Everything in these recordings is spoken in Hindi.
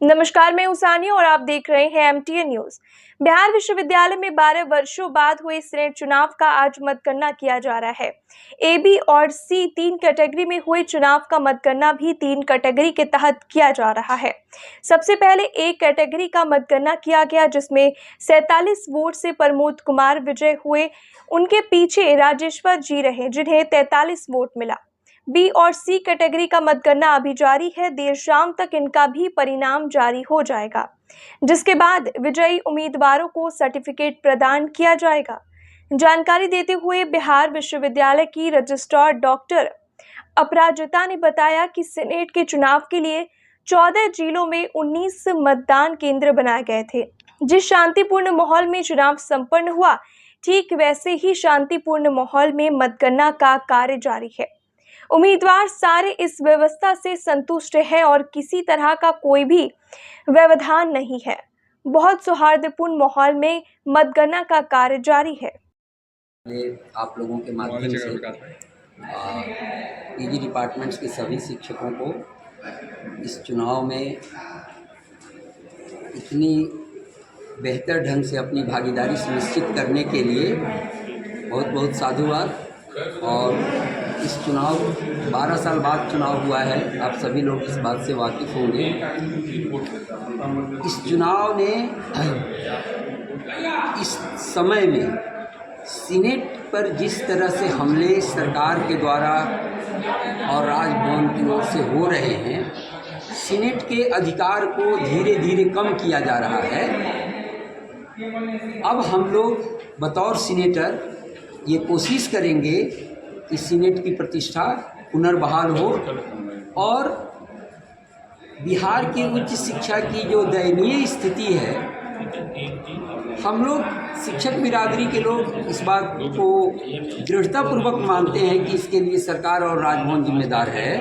नमस्कार, मैं उसानी और आप देख रहे हैं एमटीएन न्यूज। बिहार विश्वविद्यालय में 12 वर्षों बाद हुए सीनेट चुनाव का आज मतगणना किया जा रहा है। ए, बी और सी 3 कैटेगरी में हुए चुनाव का मतगणना भी 3 कैटेगरी के तहत किया जा रहा है। सबसे पहले ए कैटेगरी का मतगणना किया गया, जिसमें 47 वोट से प्रमोद कुमार विजय हुए। उनके पीछे राजेश्वर जी रहे, जिन्हें 43 वोट मिला। बी और सी कैटेगरी का मतगणना अभी जारी है। देर शाम तक इनका भी परिणाम जारी हो जाएगा, जिसके बाद विजयी उम्मीदवारों को सर्टिफिकेट प्रदान किया जाएगा। जानकारी देते हुए बिहार विश्वविद्यालय की रजिस्ट्रार डॉक्टर अपराजिता ने बताया कि सीनेट के चुनाव के लिए 14 जिलों में 19 मतदान केंद्र बनाए गए थे। जिस शांतिपूर्ण माहौल में चुनाव संपन्न हुआ, ठीक वैसे ही शांतिपूर्ण माहौल में मतगणना का कार्य जारी है। उम्मीदवार सारे इस व्यवस्था से संतुष्ट है और किसी तरह का कोई भी व्यवधान नहीं है। बहुत सौहार्दपूर्ण माहौल में मतगणना का कार्य जारी है। आप लोगों के माध्यम से पीजी डिपार्टमेंट्स के सभी शिक्षकों को इस चुनाव में इतनी बेहतर ढंग से अपनी भागीदारी सुनिश्चित करने के लिए बहुत बहुत साधुवाद। और इस चुनाव 12 साल बाद चुनाव हुआ है, आप सभी लोग इस बात से वाकिफ़ होंगे। इस चुनाव ने इस समय में सीनेट पर जिस तरह से हमले सरकार के द्वारा और राजभवन की ओर से हो रहे हैं, सीनेट के अधिकार को धीरे धीरे कम किया जा रहा है। अब हम लोग बतौर सीनेटर ये कोशिश करेंगे कि सीनेट की प्रतिष्ठा पुनर्बहाल हो और बिहार की उच्च शिक्षा की जो दयनीय स्थिति है, हम लोग शिक्षक बिरादरी के लोग इस बात को दृढ़तापूर्वक मानते हैं कि इसके लिए सरकार और राजभवन जिम्मेदार है।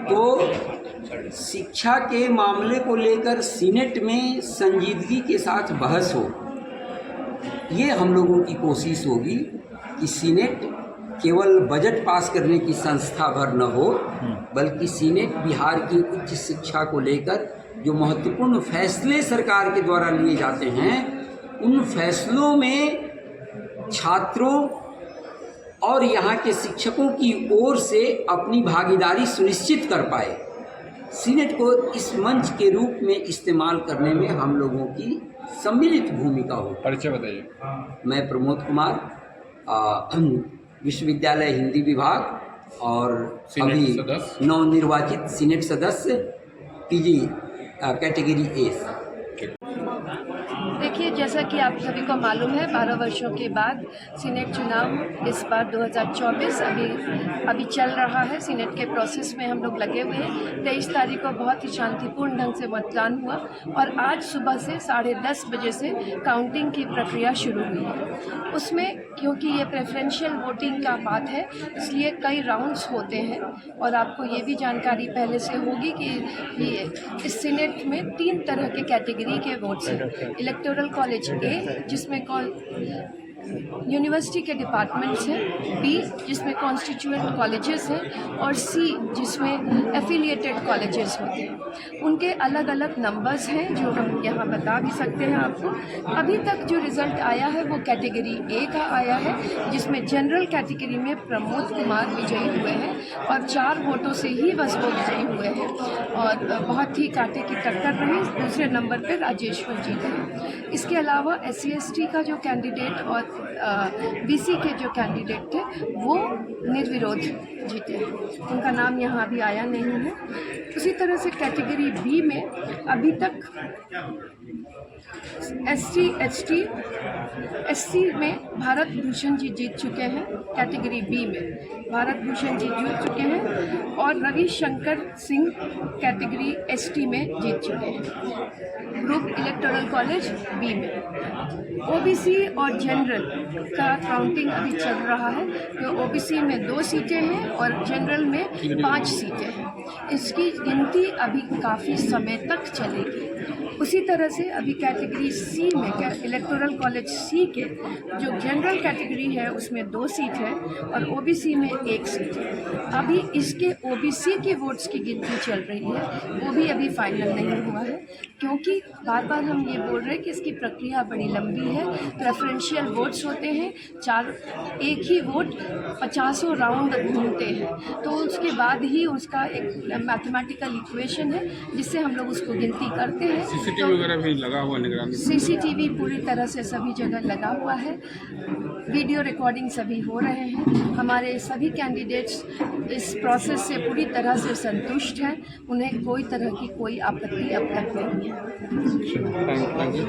तो शिक्षा के मामले को लेकर सीनेट में संजीदगी के साथ बहस हो, ये हम लोगों की कोशिश होगी कि सीनेट केवल बजट पास करने की संस्था भर न हो, बल्कि सीनेट बिहार की उच्च शिक्षा को लेकर जो महत्वपूर्ण फैसले सरकार के द्वारा लिए जाते हैं, उन फैसलों में छात्रों और यहाँ के शिक्षकों की ओर से अपनी भागीदारी सुनिश्चित कर पाए। सीनेट को इस मंच के रूप में इस्तेमाल करने में हम लोगों की सम्मिलित भूमिका हो। परिचय बताइए। मैं प्रमोद कुमार, विश्वविद्यालय हिंदी विभाग और अभी नवनिर्वाचित सीनेट सदस्य पीजी कैटेगरी ए। देखिए, जैसा कि आप सभी को मालूम है, 12 वर्षों के बाद सीनेट चुनाव इस बार 2024 अभी चल रहा है। सीनेट के प्रोसेस में हम लोग लगे हुए हैं। 23 तारीख को बहुत ही शांतिपूर्ण ढंग से मतदान हुआ और आज सुबह से 10:30 बजे से काउंटिंग की प्रक्रिया शुरू हुई है। उसमें क्योंकि ये प्रेफरेंशियल वोटिंग का बात है, इसलिए कई राउंड्स होते हैं और आपको ये भी जानकारी पहले से होगी कि इस सीनेट में 3 तरह के कैटेगरी के वोट्स हैं। इलेक्टोरल कॉलेज ए, जिसमें यूनिवर्सिटी के डिपार्टमेंट्स हैं, बी जिसमें कॉन्स्टिट्यूएंट कॉलेजेस हैं और सी जिसमें एफिलिएटेड कॉलेजेस होते हैं। उनके अलग अलग नंबर्स हैं जो हम यहाँ बता भी सकते हैं आपको। अभी तक जो रिज़ल्ट आया है वो कैटेगरी ए का आया है, जिसमें जनरल कैटेगरी में प्रमोद कुमार विजयी हुए हैं और 4 वोटों से ही बस वो विजयी हुए हैं और बहुत ही कांटे की टक्कर रही। दूसरे नंबर पर राजेश्वर जी थे। इसके अलावा SC ST का जो कैंडिडेट और BC के जो कैंडिडेट थे वो निर्विरोध जीते। उनका नाम यहाँ अभी आया नहीं है। उसी तरह से कैटेगरी बी में अभी तक SC ST में भारत भूषण जी जीत चुके हैं। कैटेगरी बी में भारत भूषण जी जीत चुके हैं और रविशंकर सिंह कैटेगरी ST में जीत चुके हैं। ग्रुप इलेक्टोरल कॉलेज बी में OBC और जनरल का काउंटिंग अभी चल रहा है। तो OBC में 2 सीटें हैं और जनरल में 5 सीटें हैं। इसकी गिनती अभी काफ़ी समय तक चलेगी। उसी तरह से अभी कैटेगरी सी में इलेक्टोरल कॉलेज सी के जो जनरल कैटेगरी है उसमें 2 सीट है और ओबीसी में 1 सीट है। अभी इसके ओबीसी के वोट्स की गिनती चल रही है, वो भी अभी फाइनल नहीं हुआ है, क्योंकि बार बार हम ये बोल रहे हैं कि इसकी प्रक्रिया बड़ी लंबी है। प्रेफरेंशियल वोट्स होते हैं, एक ही वोट 50 राउंड घूमते हैं, तो उसके बाद ही उसका एक मैथमेटिकल इक्वेशन है जिससे हम लोग उसको गिनती करते हैं। सीसीटीवी वगैरह भी लगा हुआ निगरानी? सीसीटीवी पूरी तरह से सभी जगह लगा हुआ है, वीडियो रिकॉर्डिंग सभी हो रहे हैं। हमारे सभी कैंडिडेट्स इस प्रोसेस से पूरी तरह से संतुष्ट हैं, उन्हें कोई तरह की कोई आपत्ति अब तक नहीं है। Thank you.